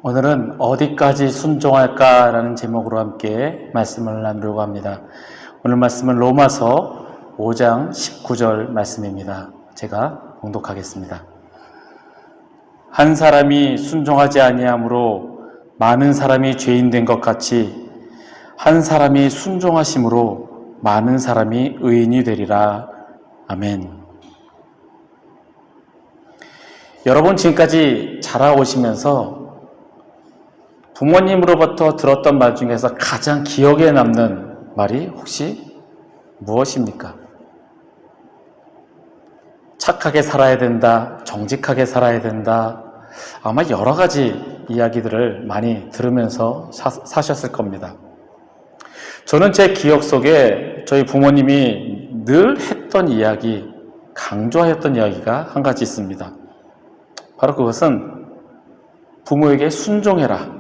오늘은 어디까지 순종할까라는 제목으로 함께 말씀을 나누려고 합니다. 오늘 말씀은 로마서 5장 19절 말씀입니다. 제가 봉독하겠습니다. 한 사람이 순종하지 아니함으로 많은 사람이 죄인 된 것 같이 한 사람이 순종하심으로 많은 사람이 의인이 되리라. 아멘. 여러분 지금까지 자라오시면서 부모님으로부터 들었던 말 중에서 가장 기억에 남는 말이 혹시 무엇입니까? 착하게 살아야 된다, 정직하게 살아야 된다. 아마 여러 가지 이야기들을 많이 들으면서 사셨을 겁니다. 저는 제 기억 속에 저희 부모님이 늘 했던 이야기, 강조하였던 이야기가 한 가지 있습니다. 바로 그것은 부모에게 순종해라.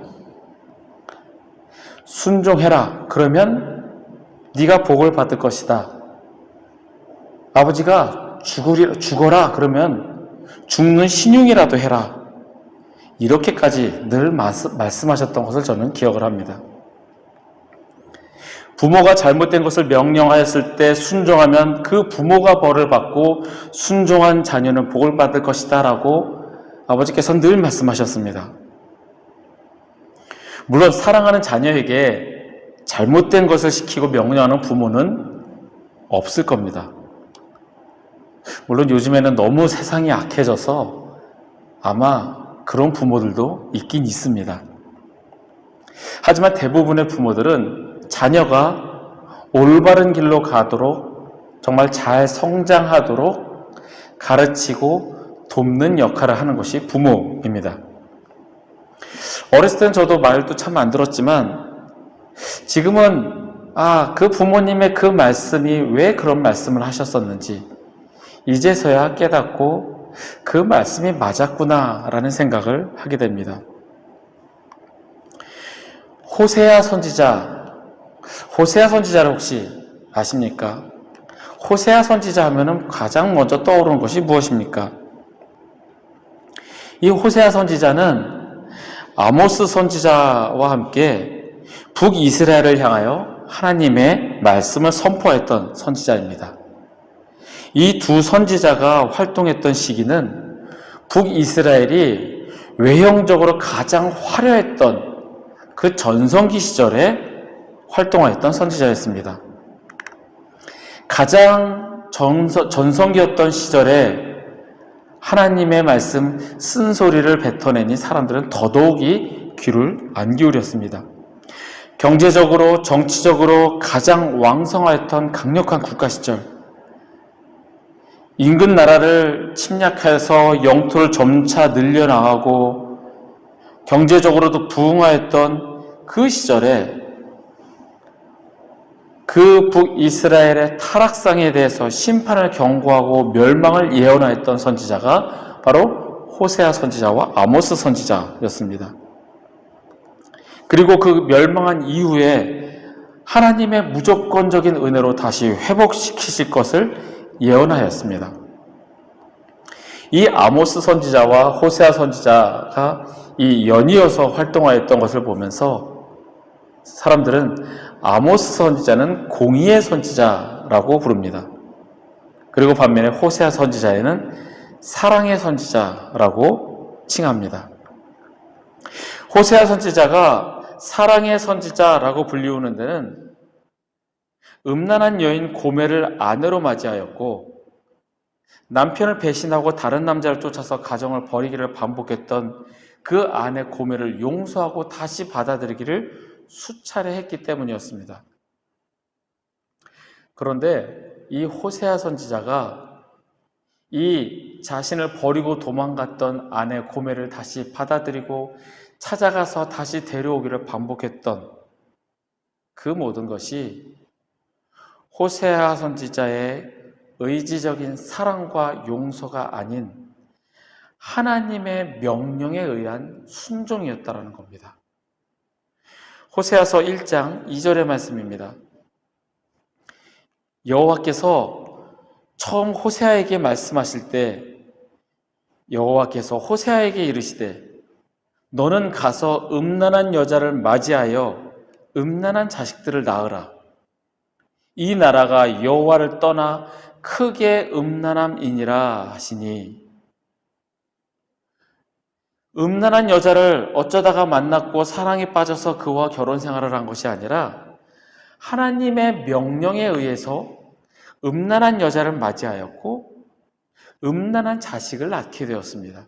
순종해라. 그러면 네가 복을 받을 것이다. 아버지가 죽어라. 그러면 죽는 신용이라도 해라. 이렇게까지 늘 말씀하셨던 것을 저는 기억을 합니다. 부모가 잘못된 것을 명령하였을 때 순종하면 그 부모가 벌을 받고 순종한 자녀는 복을 받을 것이다 라고 아버지께서 늘 말씀하셨습니다. 물론 사랑하는 자녀에게 잘못된 것을 시키고 명령하는 부모는 없을 겁니다. 물론 요즘에는 너무 세상이 악해져서 아마 그런 부모들도 있긴 있습니다. 하지만 대부분의 부모들은 자녀가 올바른 길로 가도록 정말 잘 성장하도록 가르치고 돕는 역할을 하는 것이 부모입니다. 어렸을 땐 저도 말도 참 안 들었지만 지금은 그 부모님의 그 말씀이 왜 그런 말씀을 하셨었는지 이제서야 깨닫고 그 말씀이 맞았구나라는 생각을 하게 됩니다. 호세아 선지자를 혹시 아십니까? 호세아 선지자 하면은 가장 먼저 떠오르는 것이 무엇입니까? 이 호세아 선지자는 아모스 선지자와 함께 북이스라엘을 향하여 하나님의 말씀을 선포했던 선지자입니다. 이 두 선지자가 활동했던 시기는 북이스라엘이 외형적으로 가장 화려했던 그 전성기 시절에 활동하였던 선지자였습니다. 가장 전성기였던 시절에 하나님의 말씀 쓴소리를 뱉어내니 사람들은 더더욱이 귀를 안 기울였습니다. 경제적으로 정치적으로 가장 왕성하였던 강력한 국가 시절, 인근 나라를 침략해서 영토를 점차 늘려나가고 경제적으로도 부흥하였던 그 시절에 그 북이스라엘의 타락상에 대해서 심판을 경고하고 멸망을 예언하였던 선지자가 바로 호세아 선지자와 아모스 선지자였습니다. 그리고 그 멸망한 이후에 하나님의 무조건적인 은혜로 다시 회복시키실 것을 예언하였습니다. 이 아모스 선지자와 호세아 선지자가 이 연이어서 활동하였던 것을 보면서 사람들은 아모스 선지자는 공의의 선지자라고 부릅니다. 그리고 반면에 호세아 선지자에는 사랑의 선지자라고 칭합니다. 호세아 선지자가 사랑의 선지자라고 불리우는 데는 음란한 여인 고멜을 아내로 맞이하였고 남편을 배신하고 다른 남자를 쫓아서 가정을 버리기를 반복했던 그 아내 고멜을 용서하고 다시 받아들이기를 수차례 했기 때문이었습니다. 그런데 이 호세아 선지자가 이 자신을 버리고 도망갔던 아내 고멜을 다시 받아들이고 찾아가서 다시 데려오기를 반복했던 그 모든 것이 호세아 선지자의 의지적인 사랑과 용서가 아닌 하나님의 명령에 의한 순종이었다는 겁니다. 호세아서 1장 2절의 말씀입니다. 여호와께서 처음 호세아에게 말씀하실 때 여호와께서 호세아에게 이르시되 너는 가서 음란한 여자를 맞이하여 음란한 자식들을 낳으라. 이 나라가 여호와를 떠나 크게 음란함이니라 하시니, 음란한 여자를 어쩌다가 만났고 사랑에 빠져서 그와 결혼 생활을 한 것이 아니라 하나님의 명령에 의해서 음란한 여자를 맞이하였고 음란한 자식을 낳게 되었습니다.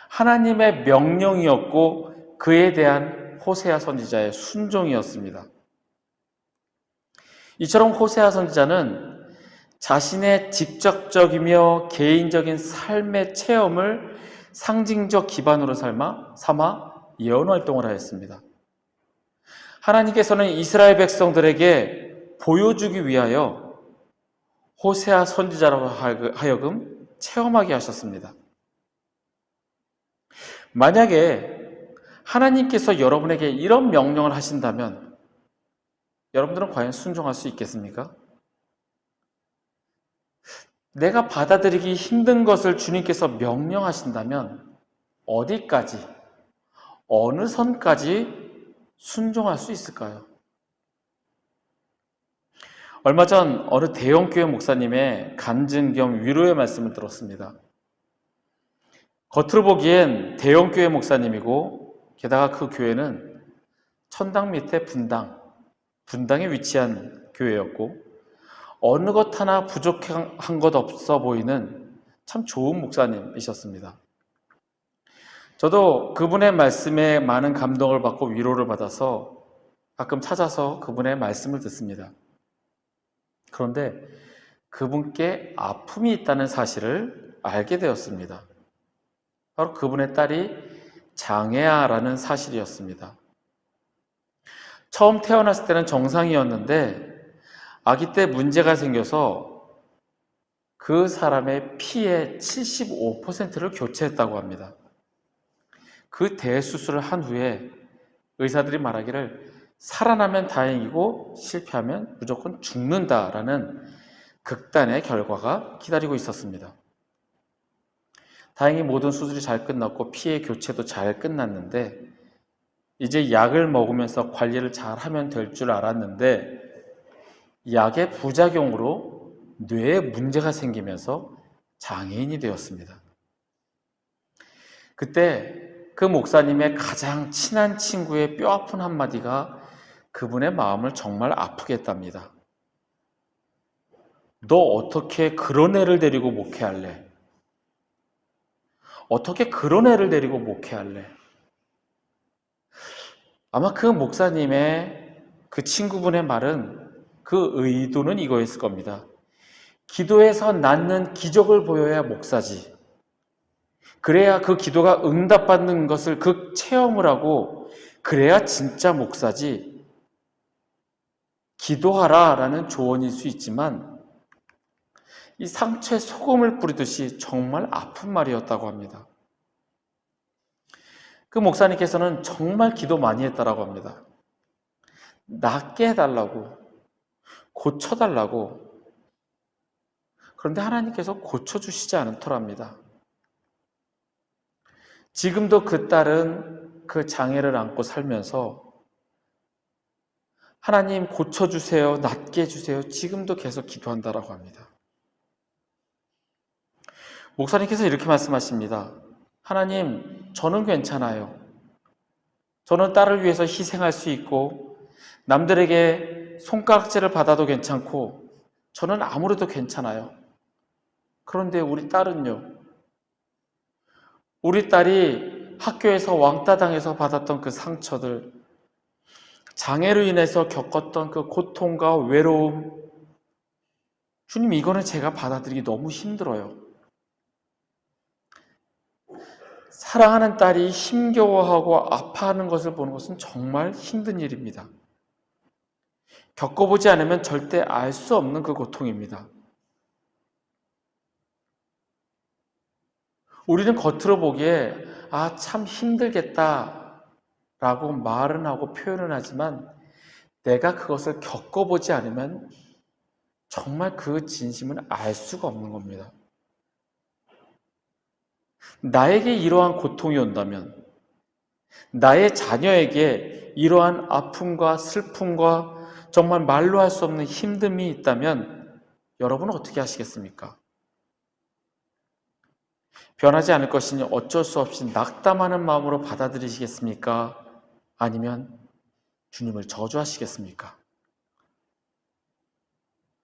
하나님의 명령이었고 그에 대한 호세아 선지자의 순종이었습니다. 이처럼 호세아 선지자는 자신의 직접적이며 개인적인 삶의 체험을 상징적 기반으로 삼아 예언 활동을 하였습니다. 하나님께서는 이스라엘 백성들에게 보여주기 위하여 호세아 선지자로 하여금 체험하게 하셨습니다. 만약에 하나님께서 여러분에게 이런 명령을 하신다면 여러분들은 과연 순종할 수 있겠습니까? 내가 받아들이기 힘든 것을 주님께서 명령하신다면 어디까지, 어느 선까지 순종할 수 있을까요? 얼마 전 어느 대형교회 목사님의 간증 겸 위로의 말씀을 들었습니다. 겉으로 보기엔 대형교회 목사님이고 게다가 그 교회는 천당 밑에 분당에 위치한 교회였고 어느 것 하나 부족한 것 없어 보이는 참 좋은 목사님이셨습니다. 저도 그분의 말씀에 많은 감동을 받고 위로를 받아서 가끔 찾아서 그분의 말씀을 듣습니다. 그런데 그분께 아픔이 있다는 사실을 알게 되었습니다. 바로 그분의 딸이 장애아라는 사실이었습니다. 처음 태어났을 때는 정상이었는데 아기 때 문제가 생겨서 그 사람의 피의 75%를 교체했다고 합니다. 그 대수술을 한 후에 의사들이 말하기를 살아나면 다행이고 실패하면 무조건 죽는다라는 극단의 결과가 기다리고 있었습니다. 다행히 모든 수술이 잘 끝났고 피의 교체도 잘 끝났는데 이제 약을 먹으면서 관리를 잘 하면 될 줄 알았는데 약의 부작용으로 뇌에 문제가 생기면서 장애인이 되었습니다. 그때 그 목사님의 가장 친한 친구의 뼈아픈 한마디가 그분의 마음을 정말 아프게 했답니다. 너 어떻게 그런 애를 데리고 목회할래? 어떻게 그런 애를 데리고 목회할래? 아마 그 목사님의 그 친구분의 말은 그 의도는 이거였을 겁니다. 기도에서 낳는 기적을 보여야 목사지. 그래야 그 기도가 응답받는 것을 그 체험을 하고 그래야 진짜 목사지. 기도하라 라는 조언일 수 있지만 이 상처에 소금을 뿌리듯이 정말 아픈 말이었다고 합니다. 그 목사님께서는 정말 기도 많이 했다라고 합니다. 낫게 해달라고, 고쳐달라고. 그런데 하나님께서 고쳐주시지 않더랍니다. 지금도 그 딸은 그 장애를 안고 살면서 하나님 고쳐주세요, 낫게 해주세요. 지금도 계속 기도한다라고 합니다. 목사님께서 이렇게 말씀하십니다. 하나님, 저는 괜찮아요. 저는 딸을 위해서 희생할 수 있고 남들에게 손가락질을 받아도 괜찮고 저는 아무래도 괜찮아요. 그런데 우리 딸은요? 우리 딸이 학교에서 왕따 당해서 받았던 그 상처들, 장애로 인해서 겪었던 그 고통과 외로움, 주님, 이거는 제가 받아들이기 너무 힘들어요. 사랑하는 딸이 힘겨워하고 아파하는 것을 보는 것은 정말 힘든 일입니다. 겪어보지 않으면 절대 알 수 없는 그 고통입니다. 우리는 겉으로 보기에 참 힘들겠다 라고 말은 하고 표현은 하지만 내가 그것을 겪어보지 않으면 정말 그 진심을 알 수가 없는 겁니다. 나에게 이러한 고통이 온다면, 나의 자녀에게 이러한 아픔과 슬픔과 정말 말로 할 수 없는 힘듦이 있다면 여러분은 어떻게 하시겠습니까? 변하지 않을 것이니 어쩔 수 없이 낙담하는 마음으로 받아들이시겠습니까? 아니면 주님을 저주하시겠습니까?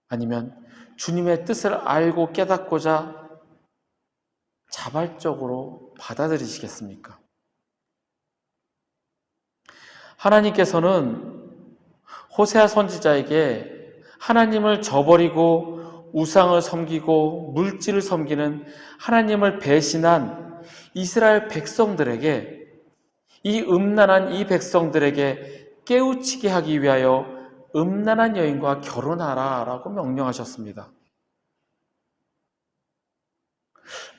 아니면 주님의 뜻을 알고 깨닫고자 자발적으로 받아들이시겠습니까? 하나님께서는 호세아 선지자에게 하나님을 저버리고 우상을 섬기고 물질을 섬기는 하나님을 배신한 이스라엘 백성들에게, 이 음란한 이 백성들에게 깨우치게 하기 위하여 음란한 여인과 결혼하라 라고 명령하셨습니다.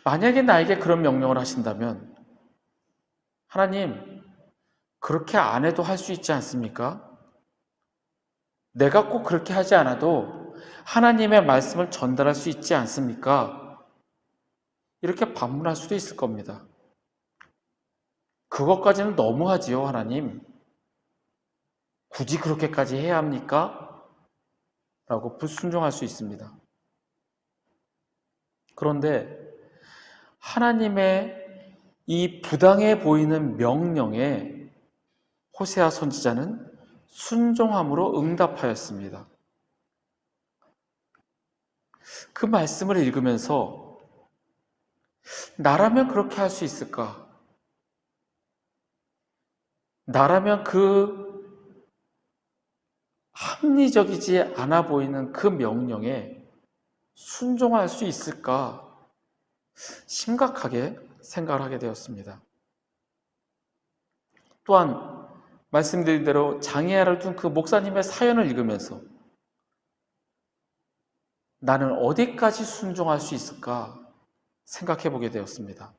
만약에 나에게 그런 명령을 하신다면 하나님, 그렇게 안 해도 할 수 있지 않습니까? 내가 꼭 그렇게 하지 않아도 하나님의 말씀을 전달할 수 있지 않습니까? 이렇게 반문할 수도 있을 겁니다. 그것까지는 너무하지요, 하나님. 굳이 그렇게까지 해야 합니까? 라고 불순종할 수 있습니다. 그런데 하나님의 이 부당해 보이는 명령에 호세아 선지자는 순종함으로 응답하였습니다. 그 말씀을 읽으면서 나라면 그렇게 할 수 있을까? 나라면 그 합리적이지 않아 보이는 그 명령에 순종할 수 있을까? 심각하게 생각을 하게 되었습니다. 또한 말씀드린 대로 장애아를 둔 그 목사님의 사연을 읽으면서 나는 어디까지 순종할 수 있을까 생각해 보게 되었습니다.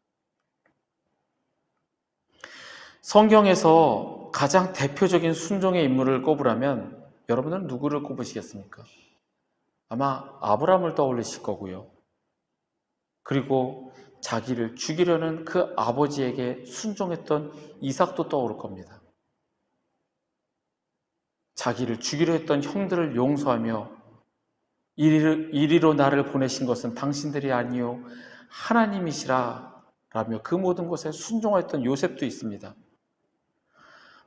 성경에서 가장 대표적인 순종의 인물을 꼽으라면 여러분은 누구를 꼽으시겠습니까? 아마 아브라함을 떠올리실 거고요. 그리고 자기를 죽이려는 그 아버지에게 순종했던 이삭도 떠오를 겁니다. 자기를 죽이려 했던 형들을 용서하며 이리로 나를 보내신 것은 당신들이 아니요 하나님이시라 라며 그 모든 것에 순종했던 요셉도 있습니다.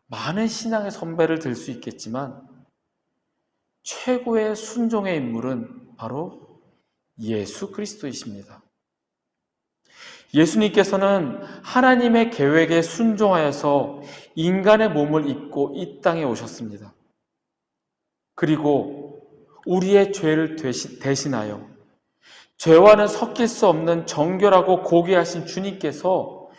많은 신앙의 선배를 들 수 있겠지만 최고의 순종의 인물은 바로 예수 그리스도이십니다. 예수님께서는 하나님의 계획에 순종하여서 인간의 몸을 입고 이 땅에 오셨습니다. 그리고 우리의 죄를 대신하여 죄와는 섞일 수 없는 정결하고 고귀하신 주님께서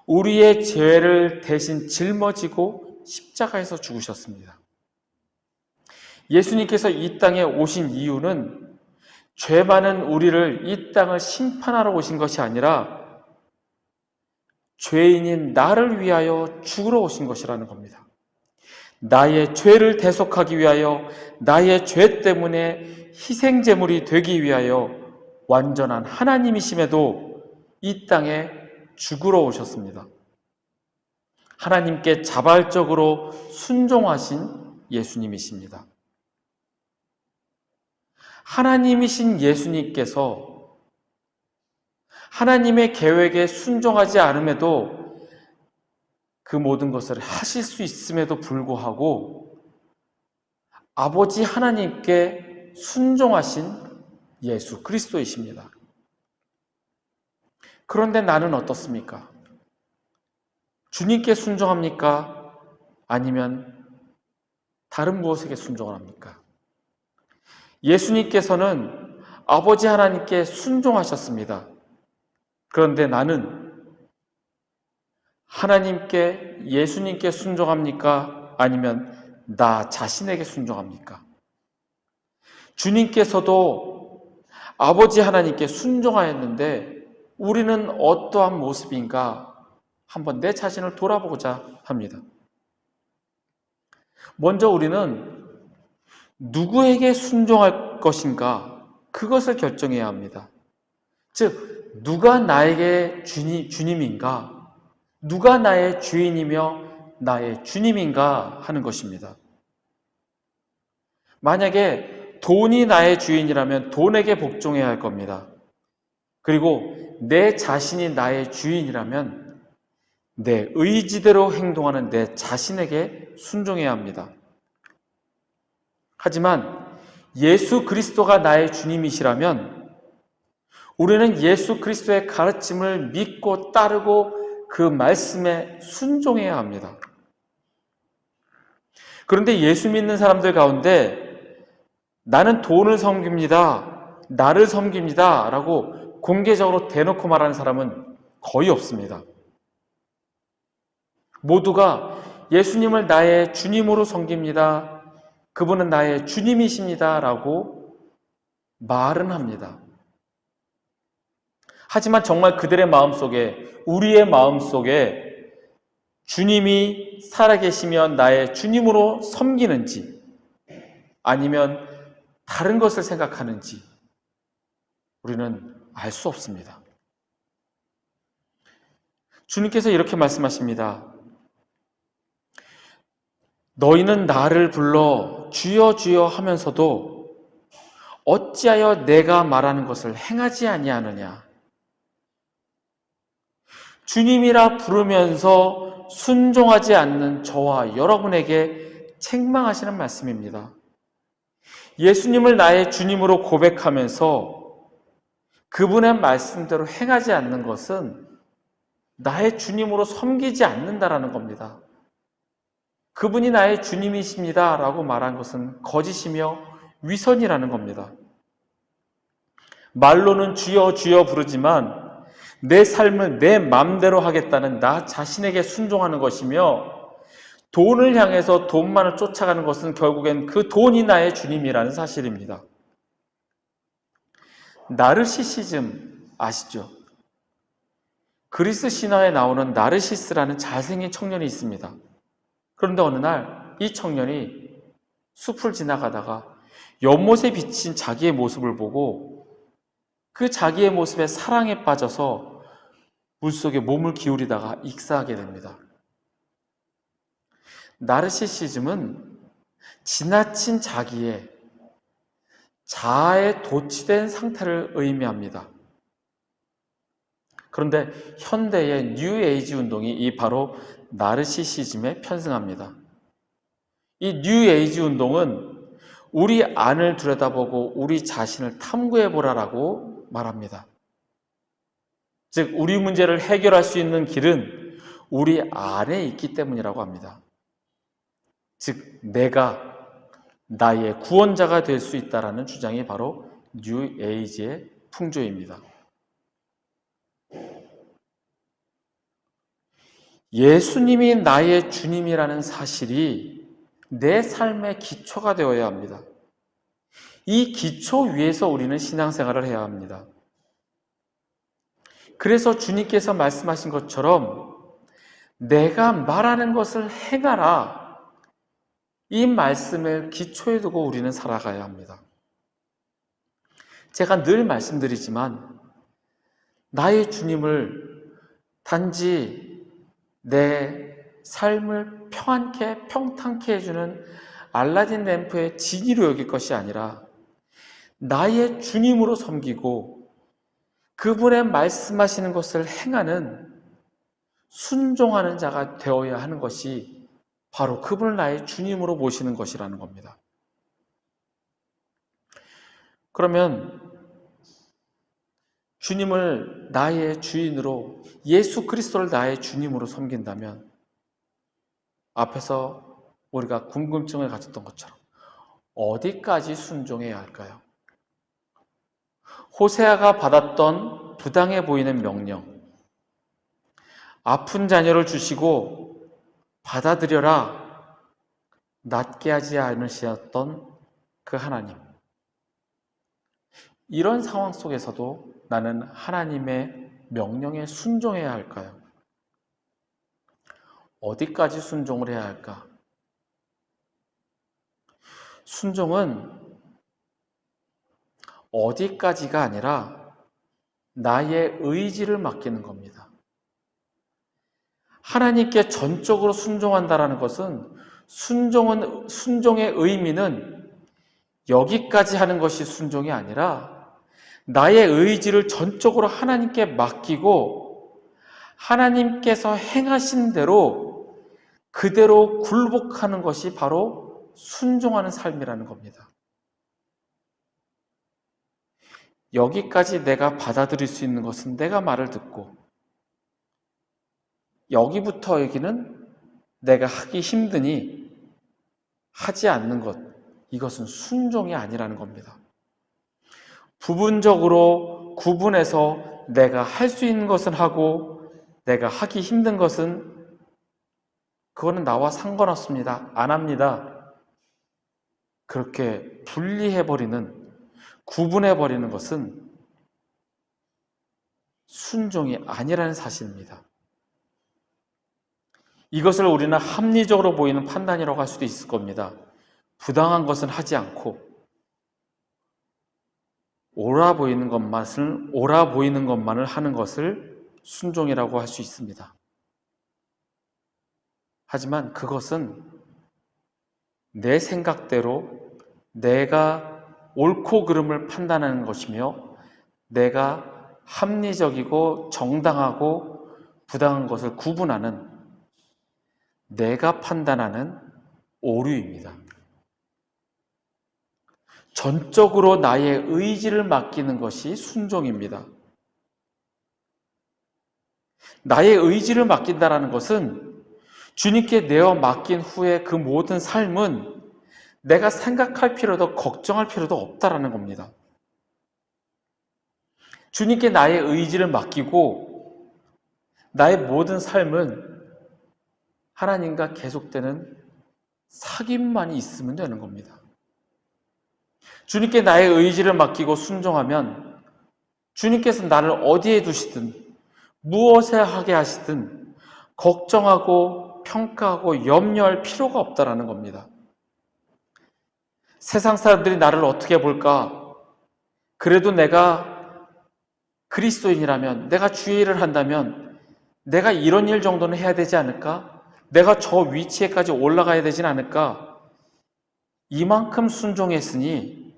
우리의 죄를 대신 짊어지고 십자가에서 죽으셨습니다. 예수님께서 이 땅에 오신 이유는 죄 많은 우리를 이 땅을 심판하러 오신 것이 아니라 죄인인 나를 위하여 죽으러 오신 것이라는 겁니다. 나의 죄를 대속하기 위하여 나의 죄 때문에 희생제물이 되기 위하여 완전한 하나님이심에도 이 땅에 죽으러 오셨습니다. 하나님께 자발적으로 순종하신 예수님이십니다. 하나님이신 예수님께서 하나님의 계획에 순종하지 않음에도 그 모든 것을 하실 수 있음에도 불구하고 아버지 하나님께 순종하신 예수 그리스도이십니다. 그런데 나는 어떻습니까? 주님께 순종합니까? 아니면 다른 무엇에게 순종을 합니까? 예수님께서는 아버지 하나님께 순종하셨습니다. 그런데 나는 하나님께, 예수님께 순종합니까? 아니면 나 자신에게 순종합니까? 주님께서도 아버지 하나님께 순종하였는데 우리는 어떠한 모습인가 한번 내 자신을 돌아보고자 합니다. 먼저 우리는 누구에게 순종할 것인가 그것을 결정해야 합니다. 즉 누가 나에게 주님인가? 누가 나의 주인이며 나의 주님인가 하는 것입니다. 만약에 돈이 나의 주인이라면 돈에게 복종해야 할 겁니다. 그리고 내 자신이 나의 주인이라면 내 의지대로 행동하는 내 자신에게 순종해야 합니다. 하지만 예수 그리스도가 나의 주님이시라면 우리는 예수 그리스도의 가르침을 믿고 따르고 그 말씀에 순종해야 합니다. 그런데 예수 믿는 사람들 가운데 나는 돈을 섬깁니다, 나를 섬깁니다 라고 공개적으로 대놓고 말하는 사람은 거의 없습니다. 모두가 예수님을 나의 주님으로 섬깁니다, 그분은 나의 주님이십니다 라고 말은 합니다. 하지만 정말 그들의 마음속에, 우리의 마음속에 주님이 살아계시면 나의 주님으로 섬기는지 아니면 다른 것을 생각하는지 우리는 알 수 없습니다. 주님께서 이렇게 말씀하십니다. 너희는 나를 불러 주여 주여 하면서도 어찌하여 내가 말하는 것을 행하지 아니하느냐. 주님이라 부르면서 순종하지 않는 저와 여러분에게 책망하시는 말씀입니다. 예수님을 나의 주님으로 고백하면서 그분의 말씀대로 행하지 않는 것은 나의 주님으로 섬기지 않는다라는 겁니다. 그분이 나의 주님이십니다 라고 말한 것은 거짓이며 위선이라는 겁니다. 말로는 주여 주여 부르지만 내 삶을 내 마음대로 하겠다는 나 자신에게 순종하는 것이며 돈을 향해서 돈만을 쫓아가는 것은 결국엔 그 돈이 나의 주님이라는 사실입니다. 나르시시즘 아시죠? 그리스 신화에 나오는 나르시스라는 잘생긴 청년이 있습니다. 그런데 어느 날 이 청년이 숲을 지나가다가 연못에 비친 자기의 모습을 보고 그 자기의 모습에 사랑에 빠져서 물속에 몸을 기울이다가 익사하게 됩니다. 나르시시즘은 지나친 자기의 자아에 도취된 상태를 의미합니다. 그런데 현대의 뉴 에이지 운동이 이 바로 나르시시즘에 편승합니다. 이 뉴 에이지 운동은 우리 안을 들여다보고 우리 자신을 탐구해보라라고 말합니다. 즉 우리 문제를 해결할 수 있는 길은 우리 안에 있기 때문이라고 합니다. 즉 내가 나의 구원자가 될 수 있다는 주장이 바로 뉴 에이지의 풍조입니다. 예수님이 나의 주님이라는 사실이 내 삶의 기초가 되어야 합니다. 이 기초 위에서 우리는 신앙생활을 해야 합니다. 그래서 주님께서 말씀하신 것처럼 내가 말하는 것을 행하라, 이 말씀을 기초에 두고 우리는 살아가야 합니다. 제가 늘 말씀드리지만 나의 주님을 단지 내 삶을 평안케 평탄케 해주는 알라딘 램프의 진이로 여길 것이 아니라 나의 주님으로 섬기고 그분의 말씀하시는 것을 행하는 순종하는 자가 되어야 하는 것이 바로 그분을 나의 주님으로 모시는 것이라는 겁니다. 그러면 주님을 나의 주인으로, 예수 그리스도를 나의 주님으로 섬긴다면 앞에서 우리가 궁금증을 가졌던 것처럼 어디까지 순종해야 할까요? 호세아가 받았던 부당해 보이는 명령, 아픈 자녀를 주시고 받아들여라, 낫게 하지 않으셨던 그 하나님. 이런 상황 속에서도 나는 하나님의 명령에 순종해야 할까요? 어디까지 순종을 해야 할까? 순종은 어디까지가 아니라 나의 의지를 맡기는 겁니다. 하나님께 전적으로 순종한다라는 것은 순종의 의미는 여기까지 하는 것이 순종이 아니라 나의 의지를 전적으로 하나님께 맡기고 하나님께서 행하신 대로 그대로 굴복하는 것이 바로 순종하는 삶이라는 겁니다. 여기까지 내가 받아들일 수 있는 것은 내가 말을 듣고 여기부터 여기는 내가 하기 힘드니 하지 않는 것, 이것은 순종이 아니라는 겁니다. 부분적으로 구분해서 내가 할 수 있는 것은 하고 내가 하기 힘든 것은 그거는 나와 상관없습니다. 안 합니다. 그렇게 분리해버리는, 구분해버리는 것은 순종이 아니라는 사실입니다. 이것을 우리는 합리적으로 보이는 판단이라고 할 수도 있을 겁니다. 부당한 것은 하지 않고 옳아 보이는 것만을 하는 것을 순종이라고 할 수 있습니다. 하지만 그것은 내 생각대로 내가 옳고 그름을 판단하는 것이며 내가 합리적이고 정당하고 부당한 것을 구분하는 내가 판단하는 오류입니다. 전적으로 나의 의지를 맡기는 것이 순종입니다. 나의 의지를 맡긴다는 것은 주님께 내어 맡긴 후에 그 모든 삶은 내가 생각할 필요도 걱정할 필요도 없다라는 겁니다. 주님께 나의 의지를 맡기고 나의 모든 삶은 하나님과 계속되는 사귐만이 있으면 되는 겁니다. 주님께 나의 의지를 맡기고 순종하면 주님께서 나를 어디에 두시든 무엇에 하게 하시든 걱정하고 평가하고 염려할 필요가 없다라는 겁니다. 세상 사람들이 나를 어떻게 볼까? 그래도 내가 그리스도인이라면, 내가 주의 일을 한다면 내가 이런 일 정도는 해야 되지 않을까? 내가 저 위치에까지 올라가야 되진 않을까? 이만큼 순종했으니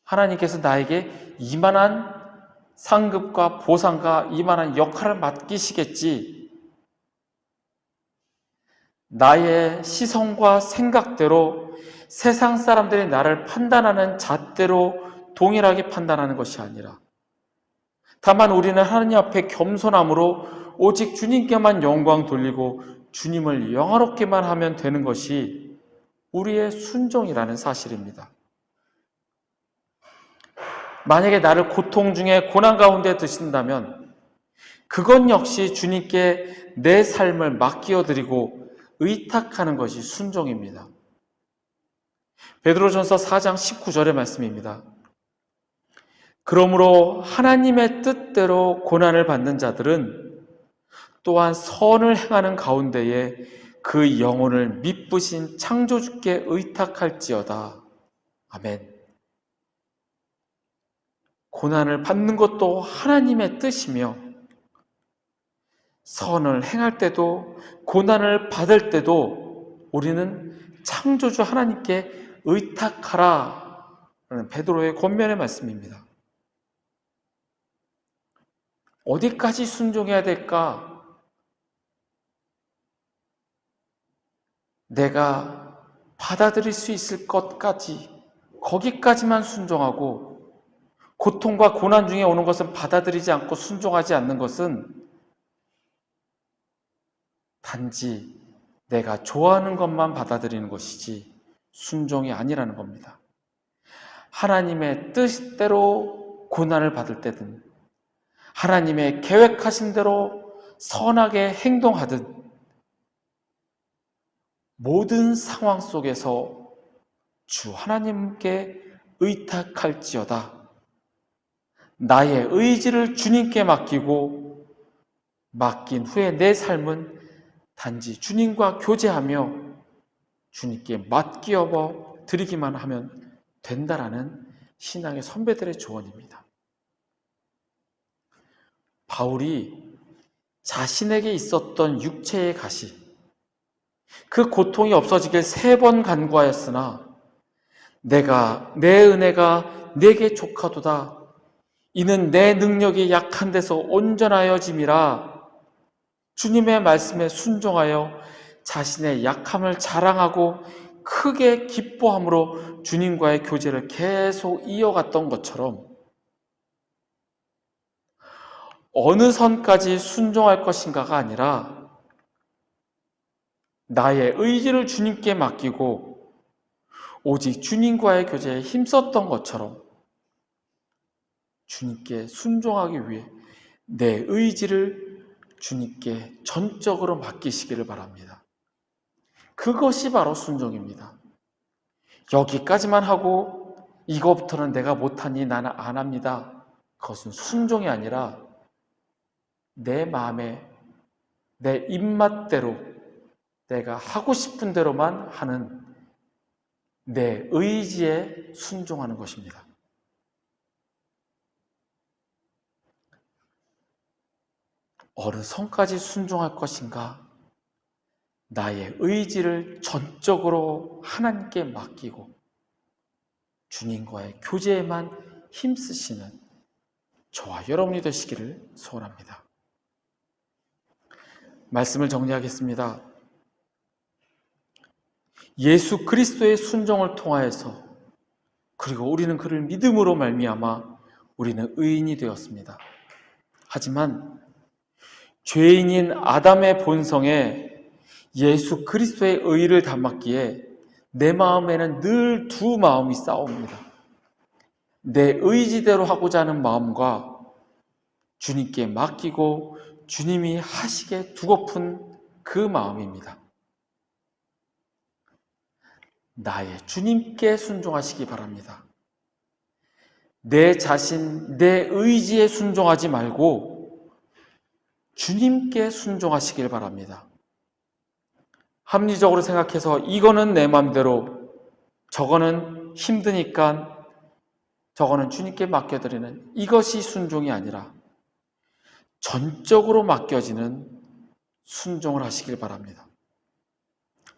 하나님께서 나에게 이만한 상급과 보상과 이만한 역할을 맡기시겠지. 나의 시선과 생각대로 세상 사람들이 나를 판단하는 잣대로 동일하게 판단하는 것이 아니라 다만 우리는 하나님 앞에 겸손함으로 오직 주님께만 영광 돌리고 주님을 영화롭게만 하면 되는 것이 우리의 순종이라는 사실입니다. 만약에 나를 고통 중에 고난 가운데 드신다면 그건 역시 주님께 내 삶을 맡겨드리고 의탁하는 것이 순종입니다. 베드로전서 4장 19절의 말씀입니다. 그러므로 하나님의 뜻대로 고난을 받는 자들은 또한 선을 행하는 가운데에 그 영혼을 미쁘신 창조주께 의탁할지어다. 아멘. 고난을 받는 것도 하나님의 뜻이며 선을 행할 때도 고난을 받을 때도 우리는 창조주 하나님께 의탁하라 라는 베드로의 권면의 말씀입니다. 어디까지 순종해야 될까? 내가 받아들일 수 있을 것까지 거기까지만 순종하고 고통과 고난 중에 오는 것은 받아들이지 않고 순종하지 않는 것은 단지 내가 좋아하는 것만 받아들이는 것이지 순종이 아니라는 겁니다. 하나님의 뜻대로 고난을 받을 때든 하나님의 계획하신 대로 선하게 행동하든 모든 상황 속에서 주 하나님께 의탁할지어다. 나의 의지를 주님께 맡기고 맡긴 후에 내 삶은 단지 주님과 교제하며 주님께 맡기어 드리기만 하면 된다라는 신앙의 선배들의 조언입니다. 바울이 자신에게 있었던 육체의 가시, 그 고통이 없어지길 3번 간구하였으나 내 은혜가 내게 족하도다. 이는 내 능력이 약한 데서 온전하여짐이라. 주님의 말씀에 순종하여 자신의 약함을 자랑하고 크게 기뻐함으로 주님과의 교제를 계속 이어갔던 것처럼 어느 선까지 순종할 것인가가 아니라 나의 의지를 주님께 맡기고 오직 주님과의 교제에 힘썼던 것처럼 주님께 순종하기 위해 내 의지를 주님께 전적으로 맡기시기를 바랍니다. 그것이 바로 순종입니다. 여기까지만 하고 이거부터는 내가 못하니 나는 안 합니다. 그것은 순종이 아니라 내 마음에 내 입맛대로 내가 하고 싶은 대로만 하는 내 의지에 순종하는 것입니다. 어느 선까지 순종할 것인가? 나의 의지를 전적으로 하나님께 맡기고 주님과의 교제에만 힘쓰시는 저와 여러분이 되시기를 소원합니다. 말씀을 정리하겠습니다. 예수 그리스도의 순종을 통하여서 그리고 우리는 그를 믿음으로 말미암아 우리는 의인이 되었습니다. 하지만 죄인인 아담의 본성에 예수 그리스도의 의를 담았기에 내 마음에는 늘 두 마음이 싸웁니다. 내 의지대로 하고자 하는 마음과 주님께 맡기고 주님이 하시게 두고픈 그 마음입니다. 나의 주님께 순종하시기 바랍니다. 내 자신, 내 의지에 순종하지 말고 주님께 순종하시길 바랍니다. 합리적으로 생각해서 이거는 내 마음대로, 저거는 힘드니까 저거는 주님께 맡겨드리는 이것이 순종이 아니라 전적으로 맡겨지는 순종을 하시길 바랍니다.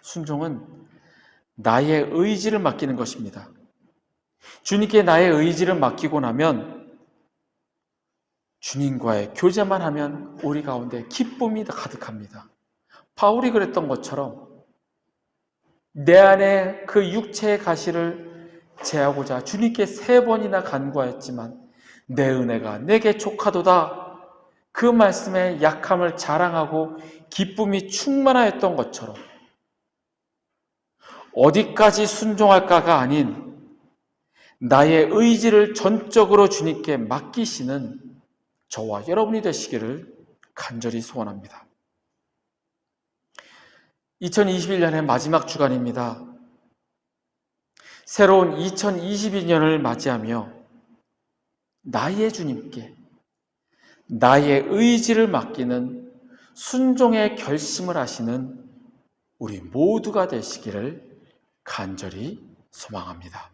순종은 나의 의지를 맡기는 것입니다. 주님께 나의 의지를 맡기고 나면 주님과의 교제만 하면 우리 가운데 기쁨이 가득합니다. 바울이 그랬던 것처럼 내 안에 그 육체의 가시를 제하고자 주님께 3번이나 간구하였지만 내 은혜가 내게 족하도다. 그 말씀에 약함을 자랑하고 기쁨이 충만하였던 것처럼 어디까지 순종할까가 아닌 나의 의지를 전적으로 주님께 맡기시는 저와 여러분이 되시기를 간절히 소원합니다. 2021년의 마지막 주간입니다. 새로운 2022년을 맞이하며 나의 주님께 나의 의지를 맡기는 순종의 결심을 하시는 우리 모두가 되시기를 간절히 소망합니다.